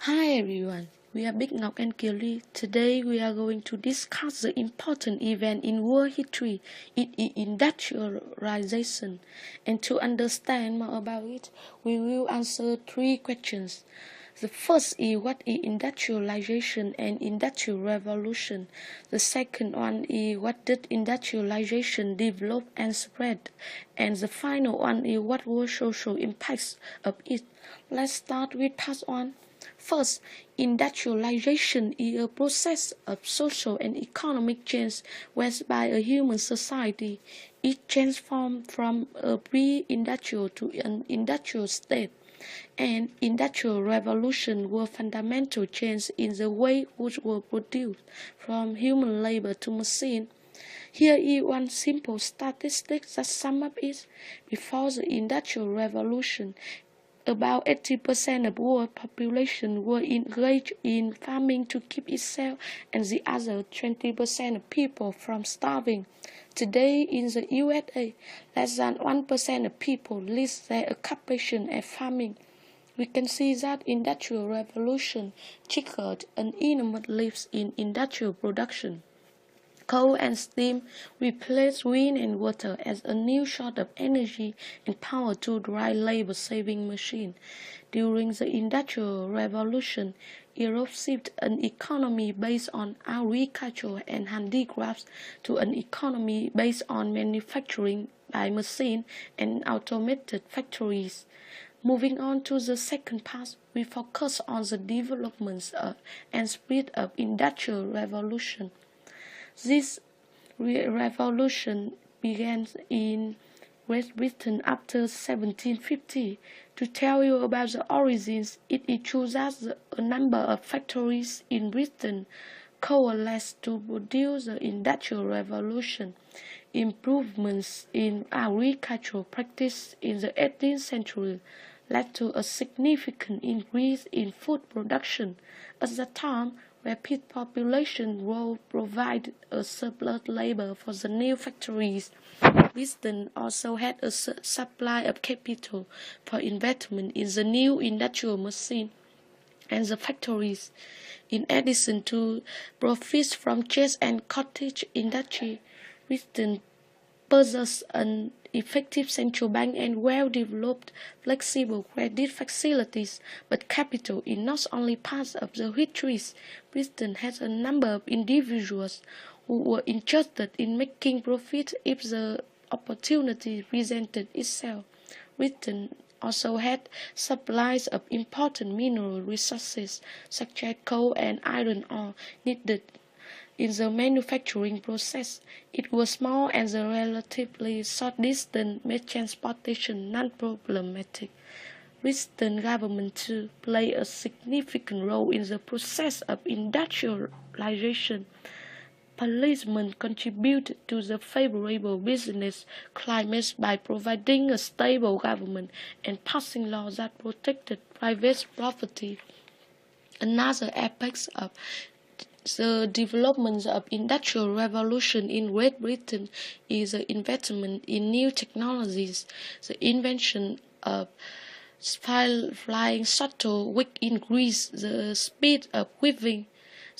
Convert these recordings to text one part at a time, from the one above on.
Hi everyone, we are Big Ngọc and Kelly. Today we are going to discuss the important event in world history, industrialization. And to understand more about it, we will answer three questions. The first is what is industrialization and industrial revolution. The second one is what did industrialization develop and spread. And the final one is what were social impacts of it. Let's start with part 1. First, industrialization is a process of social and economic change whereby a human society is transformed from a pre-industrial to an industrial state. And industrial revolution were fundamental change in the way goods were produced, from human labor to machine. Here is one simple statistic that sums up it. Before the Industrial Revolution, about 80% of world population were engaged in farming to keep itself and the other 20% of people from starving. Today in the USA, less than 1% of people list their occupation as farming. We can see that Industrial Revolution triggered an enormous leap in industrial production. Coal and steam replaced wind and water as a new source of energy and power to drive labor-saving machines. During the Industrial Revolution, Europe shifted an economy based on agriculture and handicrafts to an economy based on manufacturing by machine and automated factories. Moving on to the second part, we focus on the developments and spread of Industrial Revolution. This revolution began in Great Britain after 1750. To tell you about the origins, it is true that a number of factories in Britain coalesced to produce the Industrial Revolution. Improvements in agricultural practice in the 18th century led to a significant increase in food production. At that time, rapid population growth provided a surplus labor for the new factories. Britain also had a supply of capital for investment in the new industrial machine and the factories. In addition to profits from cheese and cottage industry, Britain possessed an effective central bank and well-developed flexible credit facilities, but capital is not only part of the histories. Britain has a number of individuals who were interested in making profit if the opportunity presented itself. Britain also had supplies of important mineral resources such as coal and iron ore needed in the manufacturing process. It was small and the relatively short distance made transportation non-problematic. Britain government too played a significant role in the process of industrialization. Policemen contributed to the favorable business climate by providing a stable government and passing laws that protected private property. Another aspect of the development of Industrial Revolution in Great Britain is the investment in new technologies. The invention of flying shuttle which increased the speed of weaving.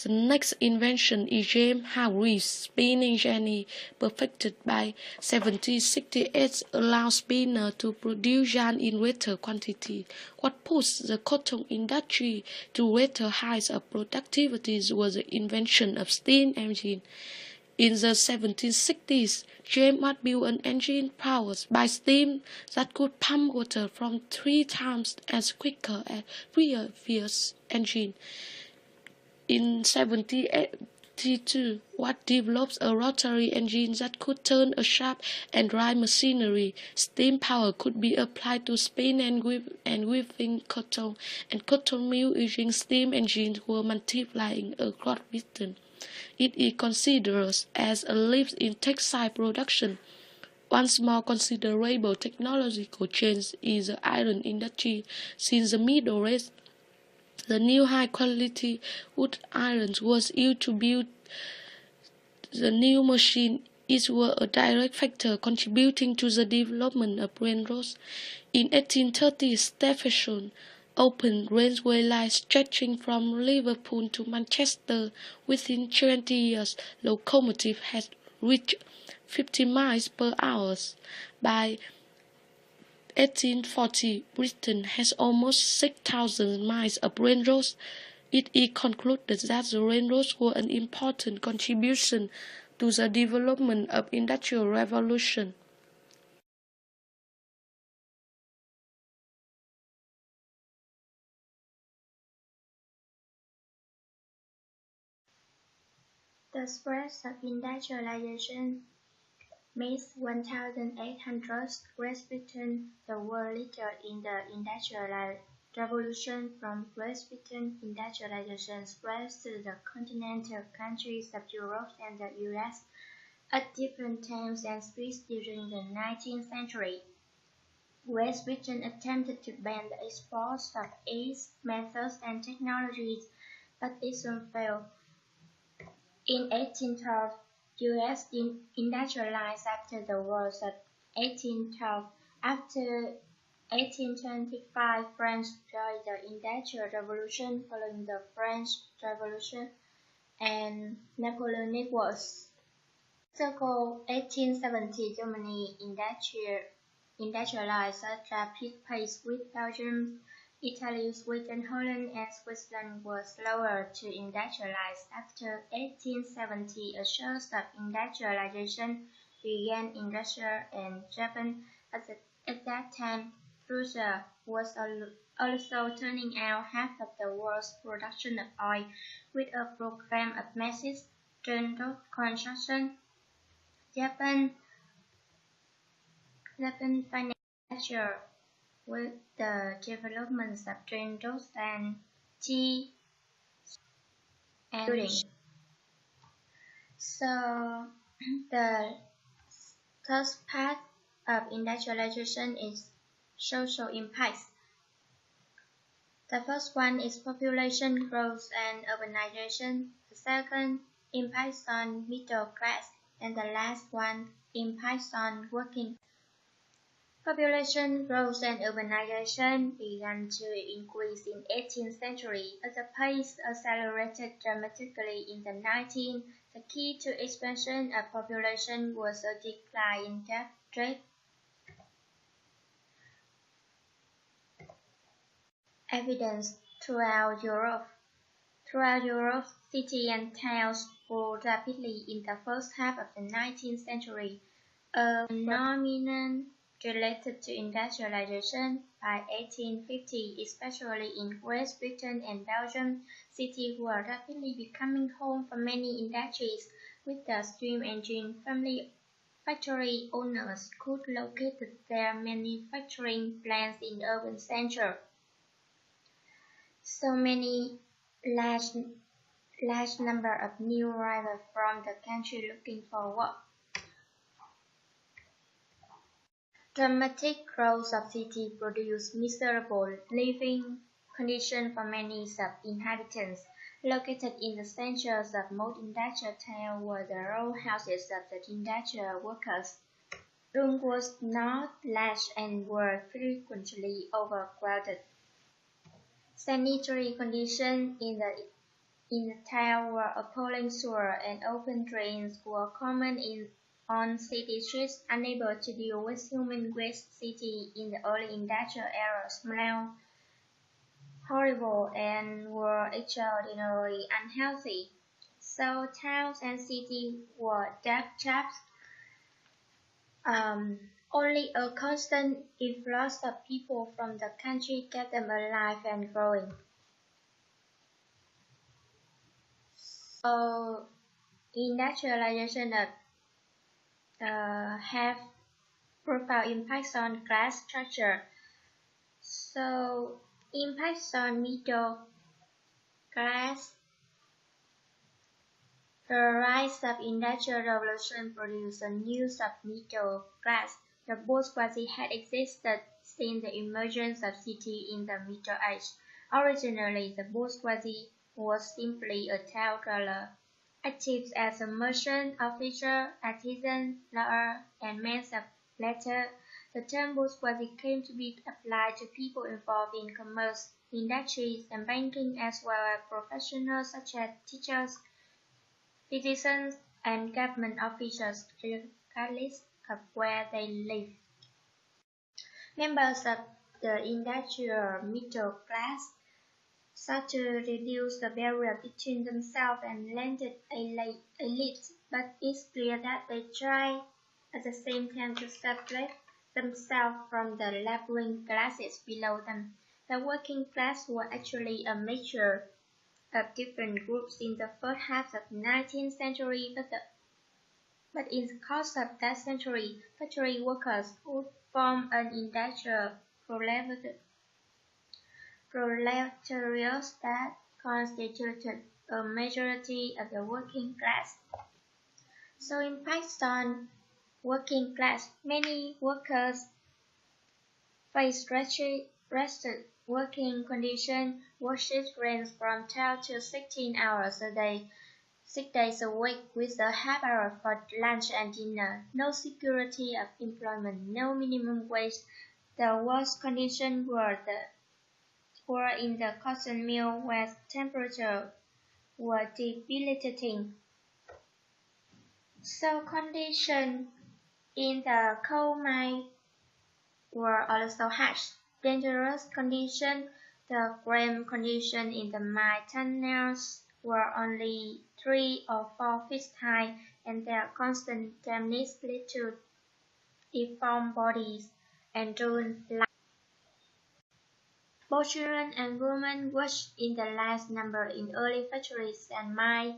The next invention is James Hargreaves' spinning jenny, perfected by 1768, allows spinners to produce yarn in greater quantity. What pushed the cotton industry to greater heights of productivity was the invention of steam engine. In the 1760s, James Watt built an engine powered by steam that could pump water from 3 times as quicker as previous engine. In 1782, Watt developed a rotary engine that could turn a shaft and drive machinery. Steam power could be applied to spin and weaving cotton, and cotton mills using steam engines were multiplying across Britain. It is considered as a leap in textile production. One more considerable technological change is the iron industry. Since the Middle Ages, the new high-quality wood iron was used to build the new machine. It was a direct factor contributing to the development of railroads. In 1830, Stephenson open railway lines stretching from Liverpool to Manchester. Within 20 years, locomotives had reached 50 miles per hour. By 1840, Britain has almost 6,000 miles of railroads. It is concluded that the railroads were an important contribution to the development of Industrial Revolution. The spread of industrialization made 1800 Great Britain the world leader in the Industrial Revolution. From Great Britain, industrialization spread to the continental countries of Europe and the US at different times and speeds during the 19th century. Great Britain attempted to ban the export of its methods and technologies, but it soon failed. In 1812, US industrialized after the wars of 1812. After 1825, France joined the Industrial Revolution following the French Revolution and Napoleonic Wars. Circle 1870, Germany industrialized at rapid pace with Belgium, Italy, Sweden, Holland, and Switzerland were slower to industrialize. After 1870, a surge of industrialization began in Russia and Japan. At that time, Russia was also turning out half of the world's production of oil with a program of massive turnkey construction. Japan financed with the development of train roads and tea and building. So the third part of industrialization is social impacts. The first one is population growth and urbanization. The second impacts on middle class, and the last one impacts on working. Population growth and urbanization began to increase in 18th century as the pace accelerated dramatically in the 19th. The key to expansion of population was a decline in debt rate. Evidence throughout Europe. Throughout Europe, cities and towns grew rapidly in the first half of the 19th century. A phenomenon related to industrialization. By 1850, especially in Great Britain and Belgium, cities were rapidly becoming home for many industries. With the steam engine, family factory owners could locate their manufacturing plants in urban centers. So many large number of new arrivals from the country looking for work. Dramatic growth of cities produced miserable living conditions for many sub-inhabitants. Located in the centers of most industrial towns were the row houses of the industrial workers. Rooms was not large and were frequently overcrowded. Sanitary conditions in the town were appalling. Sewer and open drains were common on city streets. Unable to deal with human waste, cities in the early industrial era smelled horrible and were extraordinarily unhealthy. So towns and cities were dark traps. Only a constant influx of people from the country kept them alive and growing. So industrialization have profound impacts on class structure. So impacts on middle class. The rise of industrial revolution produced a new sub-middle class. The bourgeoisie had existed since the emergence of cities in the Middle Age. Originally, the bourgeoisie was simply a town dweller, active as a merchant, officer, artisan, lawyer, and man of letters. The term bourgeoisie came to be applied to people involved in commerce, industries, and banking, as well as professionals such as teachers, physicians, and government officials, regardless of where they live. Members of the industrial middle class sought to reduce the barrier between themselves and landed elites, but it's clear that they try at the same time to separate themselves from the laboring classes below them. The working class were actually a mixture of different groups in the first half of the 19th century, but in the course of that century, factory workers would form an industrial proletariat that constituted a majority of the working class. So in Pakistan, working class, many workers face restricted working conditions. Work shifts range from 12 to 16 hours a day, 6 days a week, with a half hour for lunch and dinner. No security of employment, no minimum wage. The worst conditions were in the cotton mill, where temperatures were debilitating. So conditions in the coal mine were also harsh. Dangerous conditions. The grim conditions in the mine tunnels were only 3 or 4 feet high, and their constant dampness led to deformed bodies and ruined lives. Both children and women worked in the last number in early factories and mines.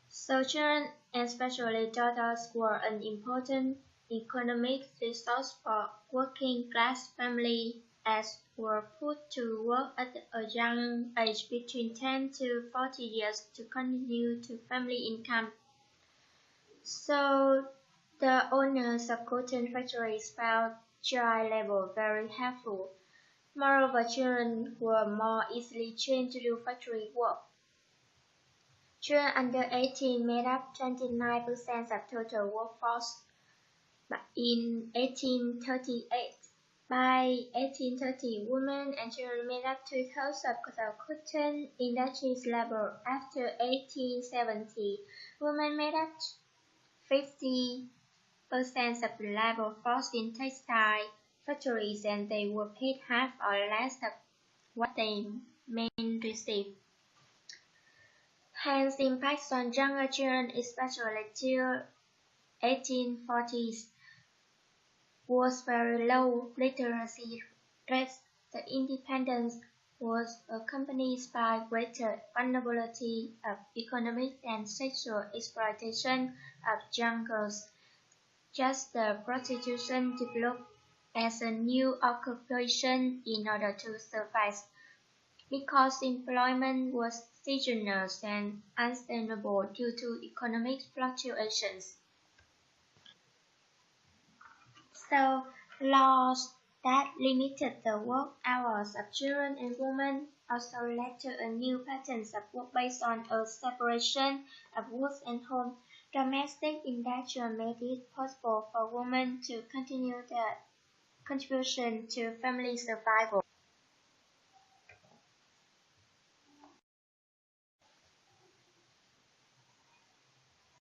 So children, and especially daughters, were an important economic resource for working class families, as were put to work at a young age between 10 to 40 years to continue to family income. So the owners of cotton factories found child labor very helpful. Moreover, children were more easily trained to do factory work. Children under 18 made up 29% of total workforce in 1838. By 1830, women and children made up two-thirds of the cotton industry's labor. After 1870, women made up 50% of the labor force in textile factories, and they were paid half or less of what they men received. Hence, the impact on younger children, especially till 1840s, was very low. Literacy rates. The independence was accompanied by greater vulnerability of economic and sexual exploitation of young girls. Just the prostitution developed as a new occupation in order to survive, because employment was seasonal and unsustainable due to economic fluctuations. So, laws that limited the work hours of children and women also led to a new pattern of work based on a separation of work and home. Domestic industry made it possible for women to continue their contribution to family survival.